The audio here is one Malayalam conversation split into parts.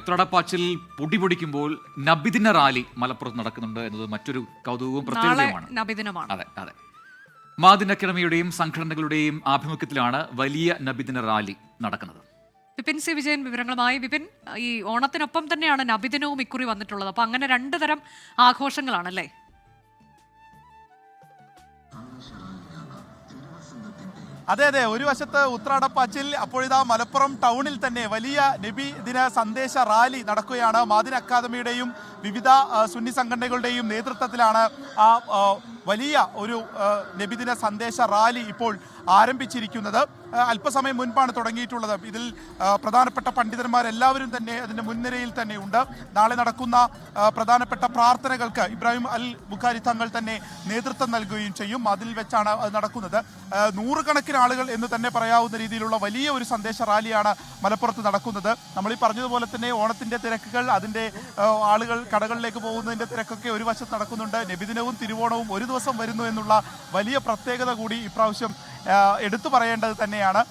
ഉത്രാടപ്പാച്ചിൽ പൊടിപൊടിക്കുമ്പോൾ നബിദിന റാലി മലപ്പുറത്ത് നടക്കുന്നുണ്ട് എന്നത് മറ്റൊരു കൗതുകവും പ്രത്യേകതയുമാണ്. അതെ അതെ മാദിന അക്കാദമിയുടെയും സംഘടനകളുടെയും ആഭിമുഖ്യത്തിലാണ് വലിയ നബിദിന റാലി നടക്കുന്നത്. വിപിൻ സി വിജയൻ വിവരങ്ങളുമായി. വിപിൻ, ഈ ഓണത്തിനൊപ്പം തന്നെയാണ് നബിദിനവും ഇക്കുറി വന്നിട്ടുള്ളത്. അപ്പൊ അങ്ങനെ രണ്ടു തരം ആഘോഷങ്ങളാണല്ലേ? അതെ അതെ, ഒരു വശത്ത് ഉത്രാടപ്പാച്ചിൽ, അപ്പോഴിതാ മലപ്പുറം ടൗണിൽ തന്നെ വലിയ നബി ദിന സന്ദേശ റാലി നടക്കുകയാണ്. മാദിന അക്കാദമിയുടെയും വിവിധ സുന്നി സംഘടനകളുടെയും നേതൃത്വത്തിലാണ് ആ വലിയ ഒരു നബിദിന സന്ദേശ റാലി ഇപ്പോൾ ആരംഭിച്ചിരിക്കുന്നത്. അല്പസമയം മുൻപാണ് തുടങ്ങിയിട്ടുള്ളത്. ഇതിൽ പ്രധാനപ്പെട്ട പണ്ഡിതന്മാരെല്ലാവരും തന്നെ അതിൻ്റെ മുൻനിരയിൽ തന്നെ ഉണ്ട്. നാളെ നടക്കുന്ന പ്രധാനപ്പെട്ട പ്രാർത്ഥനകൾക്ക് ഇബ്രാഹിം അൽ ബുഖാരി തങ്ങൾ തന്നെ നേതൃത്വം നൽകുകയും ചെയ്യും. അതിൽ വെച്ചാണ് അത് നടക്കുന്നത്. നൂറുകണക്കിന് ആളുകൾ എന്ന് തന്നെ പറയാവുന്ന രീതിയിലുള്ള വലിയ ഒരു സന്ദേശ റാലിയാണ് മലപ്പുറത്ത് നടക്കുന്നത്. നമ്മൾ ഈ പറഞ്ഞതുപോലെ തന്നെ ഓണത്തിൻ്റെ തിരക്കുകൾ, അതിൻ്റെ ആളുകൾ കടകളിലേക്ക് പോകുന്നതിൻ്റെ തിരക്കൊക്കെ ഒരു വശത്ത് നടക്കുന്നുണ്ട്. നബിദിനവും തിരുവോണവും ഒരു ദിവസം വരുന്നു എന്നുള്ള വലിയ പ്രത്യേകത കൂടി ഇപ്രാവശ്യം എടുത്തു പറയേണ്ടത് തന്നെയാണ്.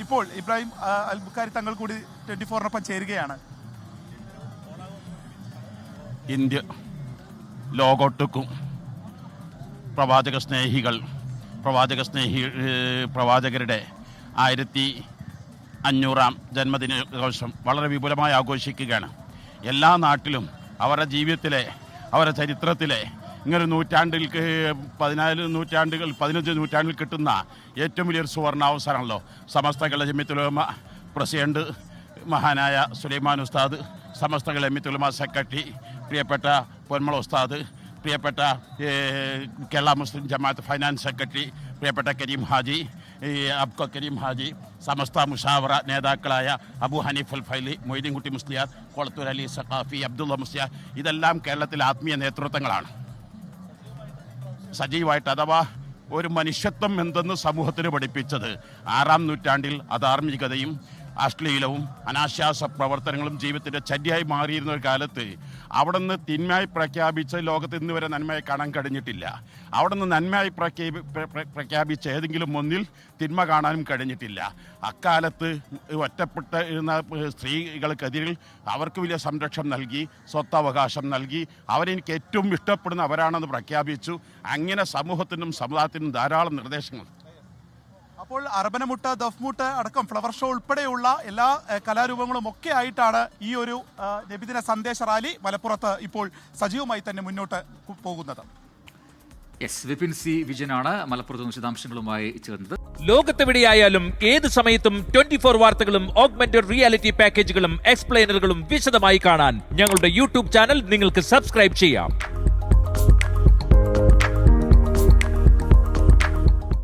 ഇപ്പോൾ ഇബ്രാഹിം അൽ ബുഖാരി തങ്ങൾ കൂടി 24-നൊപ്പം ചേരുകയാണ്. ഇന്ത്യ ലോകോട്ടുക്കും പ്രവാചകരുടെ 1500-ാം ജന്മദിനാഘോഷം വളരെ വിപുലമായി ആഘോഷിക്കുകയാണ്. എല്ലാ നാട്ടിലും അവരുടെ ജീവിതത്തിലെ, അവരുടെ ചരിത്രത്തിലെ ഇങ്ങനെ 15 നൂറ്റാണ്ടിൽ കിട്ടുന്ന ഏറ്റവും വലിയൊരു സുവർണാവസരമാണല്ലോ. സമസ്ത കേരള ജമിയത്തുൽ ഉലമ പ്രസിഡന്റ് മഹാനായ സുലൈമാൻ ഉസ്താദ്, സമസ്ത കേരള ജമിയത്തുൽ ഉലമ സെക്രട്ടറി പ്രിയപ്പെട്ട പൊന്മള ഉസ്താദ്, പ്രിയപ്പെട്ട കേരള മുസ്ലിം ജമാഅത്ത് ഫൈനാൻസ് സെക്രട്ടറി പ്രിയപ്പെട്ട കരീം ഹാജി, അബ്കോ കരീം ഹാജി, സമസ്ത മുഷാവറ നേതാക്കളായ അബു ഹനീഫ് അൽ ഫൈലി, മൊയ്തീൻകുട്ടി മുസ്ലിയാർ, കൊളത്തൂർ അലി സഖാഫി, അബ്ദുള്ള മുസ്ലിയാർ, ഇതെല്ലാം കേരളത്തിലെ ആത്മീയ നേതൃത്വങ്ങളാണ്. സജീവമായിട്ട്, അഥവാ ഒരു മനുഷ്യത്വം എന്തെന്ന് സമൂഹത്തിന് പഠിപ്പിച്ചത് 6-ാം നൂറ്റാണ്ടിൽ അധാർമികതയും അശ്ലീലവും അനാശാസ പ്രവർത്തനങ്ങളും ജീവിതത്തിൻ്റെ ചര്യയായി മാറിയിരുന്ന ഒരു കാലത്ത് അവിടെ നിന്ന് തിന്മയായി പ്രഖ്യാപിച്ച ലോകത്ത് ഇന്ന് വരെ നന്മയായി കാണാൻ കഴിഞ്ഞിട്ടില്ല. അവിടെ നിന്ന് നന്മയായി പ്രഖ്യാപിച്ച ഏതെങ്കിലും ഒന്നിൽ തിന്മ കാണാനും കഴിഞ്ഞിട്ടില്ല. അക്കാലത്ത് ഒറ്റപ്പെട്ടിരുന്ന സ്ത്രീകൾക്കെതിരിൽ അവർക്ക് വലിയ സംരക്ഷണം നൽകി, സ്വത്തവകാശം നൽകി, അവരെനിക്ക് ഏറ്റവും ഇഷ്ടപ്പെടുന്ന അവരാണെന്ന് പ്രഖ്യാപിച്ചു. അങ്ങനെ സമൂഹത്തിനും സമുദായത്തിനും ധാരാളം നിർദ്ദേശങ്ങൾ. അപ്പോൾ അറബനമുട്ട്, ദഫ്മുട്ട് അടക്കം ഫ്ലവർ ഷോ ഉൾപ്പെടെയുള്ള എല്ലാ കലാരൂപങ്ങളും ഒക്കെ ആയിട്ടാണ് ഈ ഒരു നബിദിന സന്ദേശ റാലി മലപ്പുറത്ത് ഇപ്പോൾ സജീവമായി തന്നെ മുന്നോട്ട് പോകുന്നത്. വിപിൻ സി വിജയനാണ് മലപ്പുറത്ത് വിശദാംശങ്ങളുമായി ചേർന്നത്. ലോകത്തെവിടെയായാലും ഏത് സമയത്തും 24 വാർത്തകളും ഓഗ്മെന്റഡ് റിയാലിറ്റി പാക്കേജുകളും എക്സ്പ്ലെയിനറുകളും വിശദമായി കാണാൻ ഞങ്ങളുടെ യൂട്യൂബ് ചാനൽ നിങ്ങൾക്ക് സബ്സ്ക്രൈബ് ചെയ്യാം.